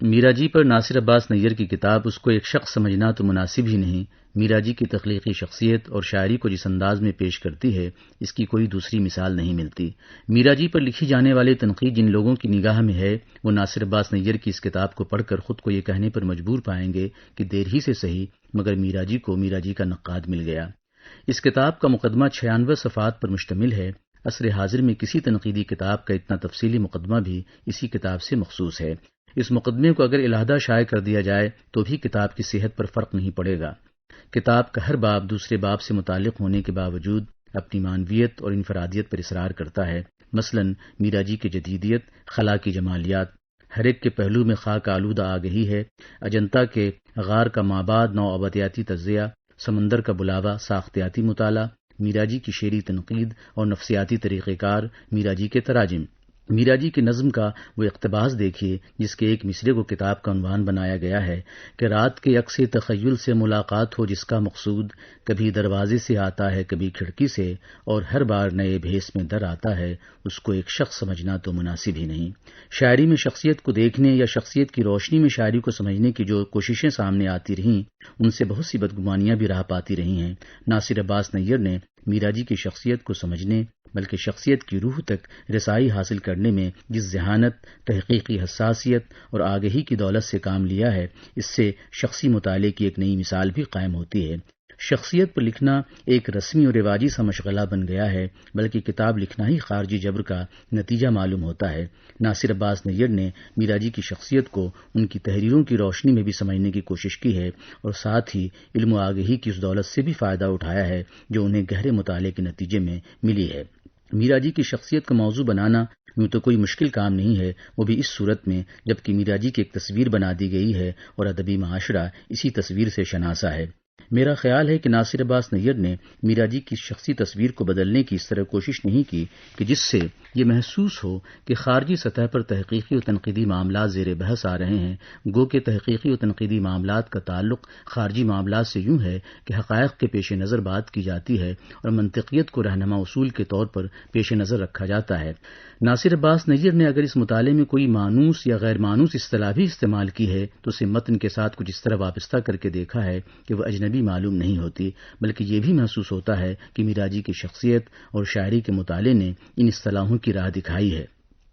میرا جی پر ناصر عباس نیر کی کتاب اس کو ایک شخص سمجھنا تو مناسب ہی نہیں۔ میرا جی کی تخلیقی شخصیت اور شاعری کو جس انداز میں پیش کرتی ہے، اس کی کوئی دوسری مثال نہیں ملتی۔ میرا جی پر لکھی جانے والی تنقید جن لوگوں کی نگاہ میں ہے، وہ ناصر عباس نیر کی اس کتاب کو پڑھ کر خود کو یہ کہنے پر مجبور پائیں گے کہ دیر ہی سے صحیح مگر میرا جی کو میرا جی کا نقاد مل گیا۔ اس کتاب کا مقدمہ 96 صفحات پر مشتمل ہے۔ عصر حاضر میں کسی تنقیدی کتاب کا اتنا تفصیلی مقدمہ بھی اسی کتاب سے مخصوص ہے۔ اس مقدمے کو اگر علیحدہ شائع کر دیا جائے تو بھی کتاب کی صحت پر فرق نہیں پڑے گا۔ کتاب کا ہر باب دوسرے باب سے متعلق ہونے کے باوجود اپنی معنویت اور انفرادیت پر اصرار کرتا ہے۔ مثلا میرا جی کی جدیدیت، خلا کی جمالیات، ہر ایک کے پہلو میں خاک آلودہ آگہی ہے، اجنتا کے غار کا مابعد نو آبادیاتی تجزیہ، سمندر کا بلاوا ساختیاتی مطالعہ، میرا جی کی شعری تنقید اور نفسیاتی طریقہ کار، میرا جی کے تراجم۔ میرا جی کی نظم کا وہ اقتباس دیکھیے جس کے ایک مصرعے کو کتاب کا عنوان بنایا گیا ہے کہ رات کے یکس تخیل سے ملاقات ہو جس کا مقصود، کبھی دروازے سے آتا ہے کبھی کھڑکی سے، اور ہر بار نئے بھیس میں در آتا ہے، اس کو ایک شخص سمجھنا تو مناسب ہی نہیں۔ شاعری میں شخصیت کو دیکھنے یا شخصیت کی روشنی میں شاعری کو سمجھنے کی جو کوششیں سامنے آتی رہیں، ان سے بہت سی بدگمانیاں بھی راہ پاتی رہی ہیں۔ ناصر عباس نیر نے میرا جی کی شخصیت کو سمجھنے بلکہ شخصیت کی روح تک رسائی حاصل کرنے میں جس ذہانت، تحقیقی حساسیت اور آگہی کی دولت سے کام لیا ہے، اس سے شخصی مطالعے کی ایک نئی مثال بھی قائم ہوتی ہے۔ شخصیت پر لکھنا ایک رسمی اور رواجی سا مشغلہ بن گیا ہے، بلکہ کتاب لکھنا ہی خارجی جبر کا نتیجہ معلوم ہوتا ہے۔ ناصر عباس نیر نے میرا جی کی شخصیت کو ان کی تحریروں کی روشنی میں بھی سمجھنے کی کوشش کی ہے، اور ساتھ ہی علم و آگہی کی اس دولت سے بھی فائدہ اٹھایا ہے جو انہیں گہرے مطالعے کے نتیجے میں ملی ہے۔ میرا جی کی شخصیت کا موضوع بنانا یوں تو کوئی مشکل کام نہیں ہے، وہ بھی اس صورت میں جبکہ میرا جی کی ایک تصویر بنا دی گئی ہے اور ادبی معاشرہ اسی تصویر سے شناسا ہے۔ میرا خیال ہے کہ ناصر عباس نیر نے میرا جی کی شخصی تصویر کو بدلنے کی اس طرح کوشش نہیں کی کہ جس سے یہ محسوس ہو کہ خارجی سطح پر تحقیقی و تنقیدی معاملات زیر بحث آ رہے ہیں، گو کہ تحقیقی و تنقیدی معاملات کا تعلق خارجی معاملات سے یوں ہے کہ حقائق کے پیش نظر بات کی جاتی ہے اور منطقیت کو رہنما اصول کے طور پر پیش نظر رکھا جاتا ہے۔ ناصر عباس نیر نے اگر اس مطالعے میں کوئی مانوس یا غیر مانوس اصطلاح بھی استعمال کی ہے تو اسے متن کے ساتھ کچھ اس طرح وابستہ کر کے دیکھا ہے کہ وہ اجنبی معلوم نہیں ہوتی، بلکہ یہ بھی محسوس ہوتا ہے کہ میرا جی کی شخصیت اور شاعری کے مطالعے نے ان اصطلاحوں کی راہ دکھائی ہے۔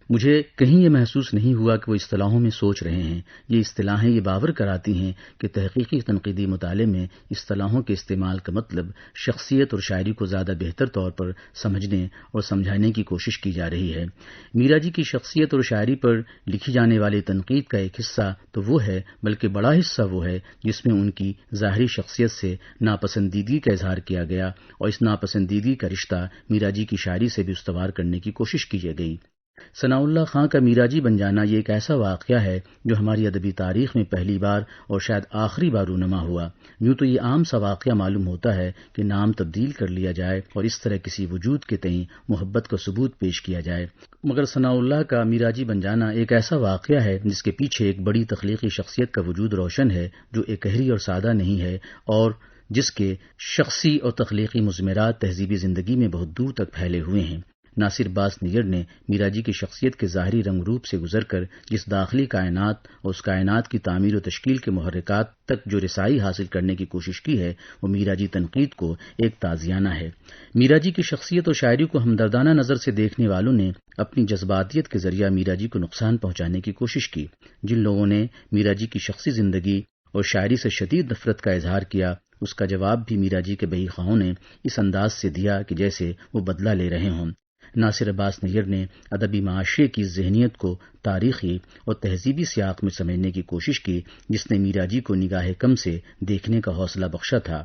مجھے کہیں یہ محسوس نہیں ہوا کہ وہ اصطلاحوں میں سوچ رہے ہیں۔ یہ اصطلاحیں یہ باور کراتی ہیں کہ تحقیقی تنقیدی مطالعے میں اصطلاحوں کے استعمال کا مطلب شخصیت اور شاعری کو زیادہ بہتر طور پر سمجھنے اور سمجھانے کی کوشش کی جا رہی ہے۔ میرا جی کی شخصیت اور شاعری پر لکھی جانے والی تنقید کا ایک حصہ تو وہ ہے، بلکہ بڑا حصہ وہ ہے جس میں ان کی ظاہری شخصیت سے ناپسندیدگی کا اظہار کیا گیا اور اس ناپسندیدگی کا رشتہ میرا جی کی شاعری سے بھی استوار کرنے کی کوشش کی گئی۔ ثناء اللہ خان کا میرا جی بن جانا یہ ایک ایسا واقعہ ہے جو ہماری ادبی تاریخ میں پہلی بار اور شاید آخری بار رونما ہوا۔ یوں تو یہ عام سا واقعہ معلوم ہوتا ہے کہ نام تبدیل کر لیا جائے اور اس طرح کسی وجود کے تئیں محبت کا ثبوت پیش کیا جائے، مگر ثناء اللہ کا میرا جی بن جانا ایک ایسا واقعہ ہے جس کے پیچھے ایک بڑی تخلیقی شخصیت کا وجود روشن ہے جو ایکہری اور سادہ نہیں ہے، اور جس کے شخصی اور تخلیقی مضمرات تہذیبی زندگی میں بہت دور تک پھیلے ہوئے ہیں۔ ناصر عباس نیر نے میرا جی کی شخصیت کے ظاہری رنگ روپ سے گزر کر جس داخلی کائنات اور اس کائنات کی تعمیر و تشکیل کے محرکات تک جو رسائی حاصل کرنے کی کوشش کی ہے، وہ میرا جی تنقید کو ایک تازیانہ ہے۔ میرا جی کی شخصیت اور شاعری کو ہمدردانہ نظر سے دیکھنے والوں نے اپنی جذباتیت کے ذریعہ میرا جی کو نقصان پہنچانے کی کوشش کی۔ جن لوگوں نے میرا جی کی شخصی زندگی اور شاعری سے شدید نفرت کا اظہار کیا، اس کا جواب بھی میرا جی کے بہی خواہوں نے اس انداز سے دیا کہ جیسے وہ بدلہ لے رہے ہوں۔ ناصر عباس نیر نے ادبی معاشرے کی ذہنیت کو تاریخی اور تہذیبی سیاق میں سمجھنے کی کوشش کی جس نے میرا جی کو نگاہ کم سے دیکھنے کا حوصلہ بخشا تھا۔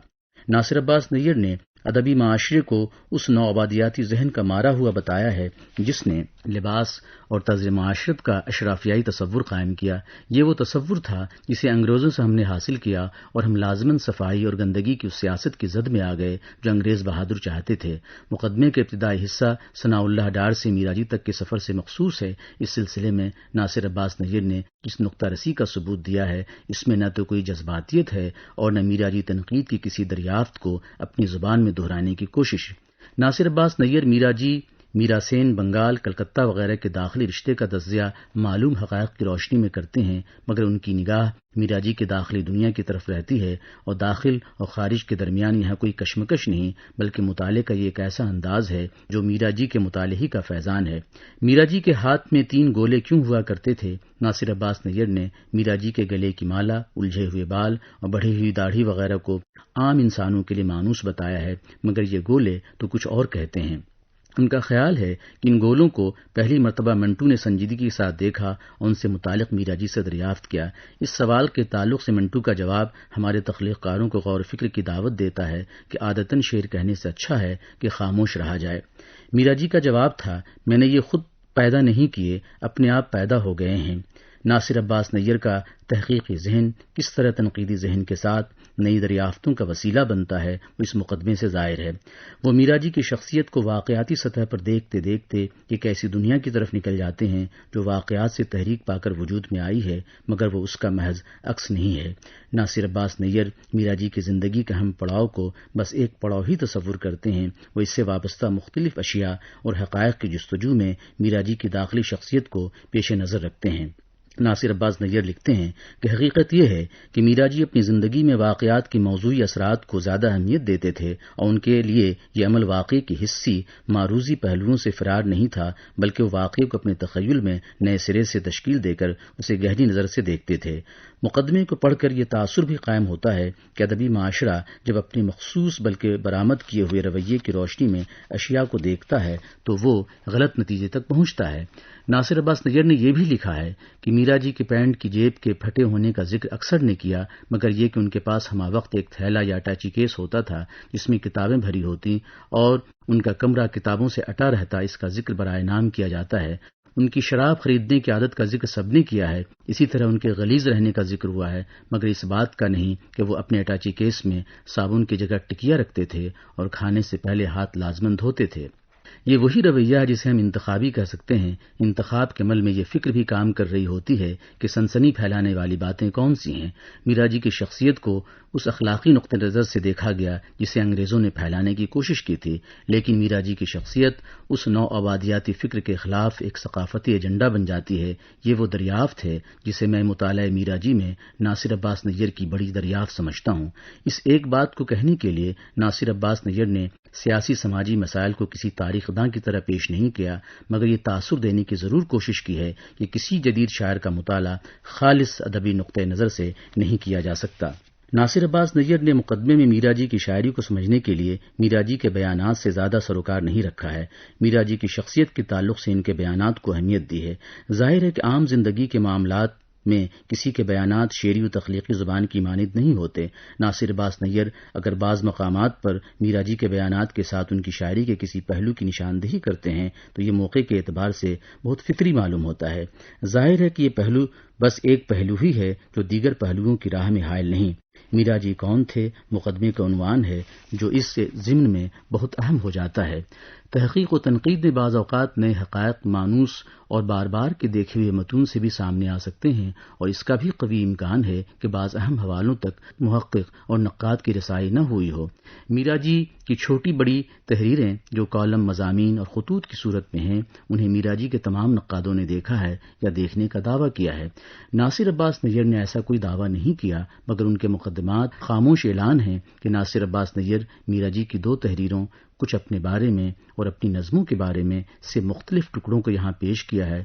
ناصر عباس نیر نے ادبی معاشرے کو اس نوآبادیاتی ذہن کا مارا ہوا بتایا ہے جس نے لباس اور طرز معاشرت کا اشرافیائی تصور قائم کیا۔ یہ وہ تصور تھا جسے انگریزوں سے ہم نے حاصل کیا اور ہم لازماً صفائی اور گندگی کی اس سیاست کی زد میں آ گئے جو انگریز بہادر چاہتے تھے۔ مقدمے کے ابتدائی حصہ ثناء اللہ ڈار سے میرا جی تک کے سفر سے مخصوص ہے۔ اس سلسلے میں ناصر عباس نیر نے جس نقطہ رسی کا ثبوت دیا ہے، اس میں نہ تو کوئی جذباتیت ہے اور نہ میرا جی تنقید کی کسی دریافت کو اپنی زبان میں دہرانے کی کوشش۔ ناصر عباس نیر میرا جی میرا سین بنگال، کلکتہ وغیرہ کے داخلی رشتے کا تجزیہ معلوم حقائق کی روشنی میں کرتے ہیں، مگر ان کی نگاہ میرا جی کی داخلی دنیا کی طرف رہتی ہے اور داخل اور خارج کے درمیان یہاں کوئی کشمکش نہیں، بلکہ مطالعے کا یہ ایک ایسا انداز ہے جو میرا جی کے مطالعے کا فیضان ہے۔ میرا جی کے ہاتھ میں 3 گولے کیوں ہوا کرتے تھے؟ ناصر عباس نیر نے میرا جی کے گلے کی مالا، الجھے ہوئے بال اور بڑھی ہوئی داڑھی وغیرہ کو عام انسانوں کے لیے مانوس بتایا ہے، مگر یہ گولے تو کچھ اور کہتے ہیں۔ ان کا خیال ہے کہ ان گولوں کو پہلی مرتبہ منٹو نے سنجیدگی کے ساتھ دیکھا اور ان سے متعلق میرا جی سے دریافت کیا۔ اس سوال کے تعلق سے منٹو کا جواب ہمارے تخلیق کاروں کو غور و فکر کی دعوت دیتا ہے کہ عادتاً شعر کہنے سے اچھا ہے کہ خاموش رہا جائے۔ میرا جی کا جواب تھا، میں نے یہ خود پیدا نہیں کیے، اپنے آپ پیدا ہو گئے ہیں۔ ناصر عباس نیر کا تحقیقی ذہن کس طرح تنقیدی ذہن کے ساتھ نئی دریافتوں کا وسیلہ بنتا ہے، وہ اس مقدمے سے ظاہر ہے۔ وہ میرا جی کی شخصیت کو واقعاتی سطح پر دیکھتے دیکھتے ایک ایسی دنیا کی طرف نکل جاتے ہیں جو واقعات سے تحریک پا کر وجود میں آئی ہے، مگر وہ اس کا محض عکس نہیں ہے۔ ناصر عباس نیر میرا جی کی زندگی کے اہم پڑاؤ کو بس ایک پڑاؤ ہی تصور کرتے ہیں، وہ اس سے وابستہ مختلف اشیاء اور حقائق کی جستجو میں میرا جی کی داخلی شخصیت کو پیش نظر رکھتے ہیں۔ ناصر عباس نیر لکھتے ہیں کہ حقیقت یہ ہے کہ میرا جی اپنی زندگی میں واقعات کی موضوعی اثرات کو زیادہ اہمیت دیتے تھے اور ان کے لیے یہ عمل واقعے کی حصی معروضی پہلوؤں سے فرار نہیں تھا، بلکہ وہ واقعے کو اپنے تخیل میں نئے سرے سے تشکیل دے کر اسے گہری نظر سے دیکھتے تھے۔ مقدمے کو پڑھ کر یہ تاثر بھی قائم ہوتا ہے کہ ادبی معاشرہ جب اپنے مخصوص بلکہ برآمد کیے ہوئے رویے کی روشنی میں اشیاء کو دیکھتا ہے تو وہ غلط نتیجے تک پہنچتا ہے۔ ناصر عباس نیر نے یہ بھی لکھا ہے کہ میرا جی کے پینٹ کی جیب کے پھٹے ہونے کا ذکر اکثر نے کیا، مگر یہ کہ ان کے پاس ہمہ وقت ایک تھیلا یا اٹیچی کیس ہوتا تھا جس میں کتابیں بھری ہوتی اور ان کا کمرہ کتابوں سے اٹا رہتا، اس کا ذکر برائے نام کیا جاتا ہے۔ ان کی شراب خریدنے کی عادت کا ذکر سب نے کیا ہے، اسی طرح ان کے غلیظ رہنے کا ذکر ہوا ہے، مگر اس بات کا نہیں کہ وہ اپنے اٹیچی کیس میں صابن کی جگہ ٹکیا رکھتے تھے اور کھانے سے پہلے ہاتھ لازماً دھوتے تھے۔ یہ وہی رویہ ہے جسے ہم انتخابی کہہ سکتے ہیں۔ انتخاب کے عمل میں یہ فکر بھی کام کر رہی ہوتی ہے کہ سنسنی پھیلانے والی باتیں کون سی ہیں۔ میرا جی کی شخصیت کو اس اخلاقی نقطہ نظر سے دیکھا گیا جسے انگریزوں نے پھیلانے کی کوشش کی تھی، لیکن میرا جی کی شخصیت اس نو آبادیاتی فکر کے خلاف ایک ثقافتی ایجنڈا بن جاتی ہے۔ یہ وہ دریافت ہے جسے میں مطالعہ میرا جی میں ناصر عباس نیر کی بڑی دریافت سمجھتا ہوں۔ اس ایک بات کو کہنے کے لیے ناصر عباس نیر نے سیاسی سماجی مسائل کو کسی تاریخ داں کی طرح پیش نہیں کیا، مگر یہ تاثر دینے کی ضرور کوشش کی ہے کہ کسی جدید شاعر کا مطالعہ خالص ادبی نقطہ نظر سے نہیں کیا جا سکتا۔ ناصر عباس نیر نے مقدمے میں میرا جی کی شاعری کو سمجھنے کے لیے میرا جی کے بیانات سے زیادہ سروکار نہیں رکھا ہے، میرا جی کی شخصیت کے تعلق سے ان کے بیانات کو اہمیت دی ہے۔ ظاہر ہے کہ عام زندگی کے معاملات میں کسی کے بیانات شعری و تخلیقی زبان کی مانند نہیں ہوتے۔ ناصر عباس نیر اگر بعض مقامات پر میرا جی کے بیانات کے ساتھ ان کی شاعری کے کسی پہلو کی نشاندہی کرتے ہیں تو یہ موقع کے اعتبار سے بہت فطری معلوم ہوتا ہے۔ ظاہر ہے کہ یہ پہلو بس ایک پہلو ہی ہے جو دیگر پہلوؤں کی راہ میں حائل نہیں۔ میرا جی کون تھے مقدمے کا عنوان ہے جو اس سے ضمن میں بہت اہم ہو جاتا ہے۔ تحقیق و تنقید میں بعض اوقات نئے حقائق مانوس اور بار بار کے دیکھے ہوئے متون سے بھی سامنے آ سکتے ہیں، اور اس کا بھی قوی امکان ہے کہ بعض اہم حوالوں تک محقق اور نقاد کی رسائی نہ ہوئی ہو۔ میرا جی کی چھوٹی بڑی تحریریں جو کالم، مضامین اور خطوط کی صورت میں ہیں، انہیں میرا جی کے تمام نقادوں نے دیکھا ہے یا دیکھنے کا دعویٰ کیا ہے۔ ناصر عباس نیر نے ایسا کوئی دعویٰ نہیں کیا، مگر ان کے مقدمات خاموش اعلان ہیں کہ ناصر عباس نیر میرا جی کی 2 تحریروں، کچھ اپنے بارے میں اور اپنی نظموں کے بارے میں سے مختلف ٹکڑوں کو یہاں پیش کیا ہے۔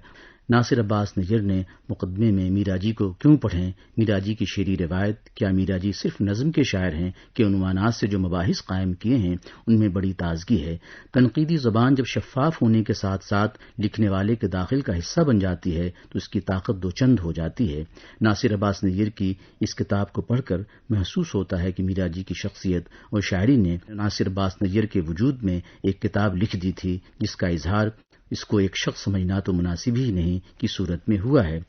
ناصر عباس نیر نے مقدمے میں میرا جی کو کیوں پڑھیں، میرا جی کی شعری روایت، کیا میرا جی صرف نظم کے شاعر ہیں کہ عنوانات سے جو مباحث قائم کیے ہیں ان میں بڑی تازگی ہے۔ تنقیدی زبان جب شفاف ہونے کے ساتھ ساتھ لکھنے والے کے داخل کا حصہ بن جاتی ہے تو اس کی طاقت دو چند ہو جاتی ہے۔ ناصر عباس نیر کی اس کتاب کو پڑھ کر محسوس ہوتا ہے کہ میرا جی کی شخصیت اور شاعری نے ناصر عباس نیر کے وجود میں ایک کتاب لکھ دی تھی جس کا اظہار اس کو ایک شخص سمجھنا تو مناسب ہی نہیں کی صورت میں ہوا ہے۔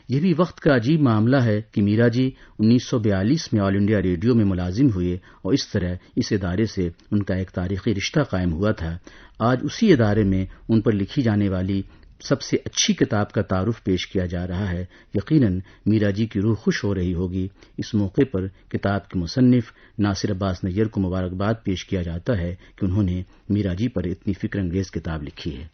یہ بھی وقت کا عجیب معاملہ ہے کہ میرا جی 1942 میں آل انڈیا ریڈیو میں ملازم ہوئے اور اس طرح اس ادارے سے ان کا ایک تاریخی رشتہ قائم ہوا تھا۔ آج اسی ادارے میں ان پر لکھی جانے والی سب سے اچھی کتاب کا تعارف پیش کیا جا رہا ہے، یقیناً میرا جی کی روح خوش ہو رہی ہوگی۔ اس موقع پر کتاب کے مصنف ناصر عباس نیّر کو مبارکباد پیش کیا جاتا ہے کہ انہوں نے میرا جی پر اتنی فکر انگیز کتاب لکھی ہے۔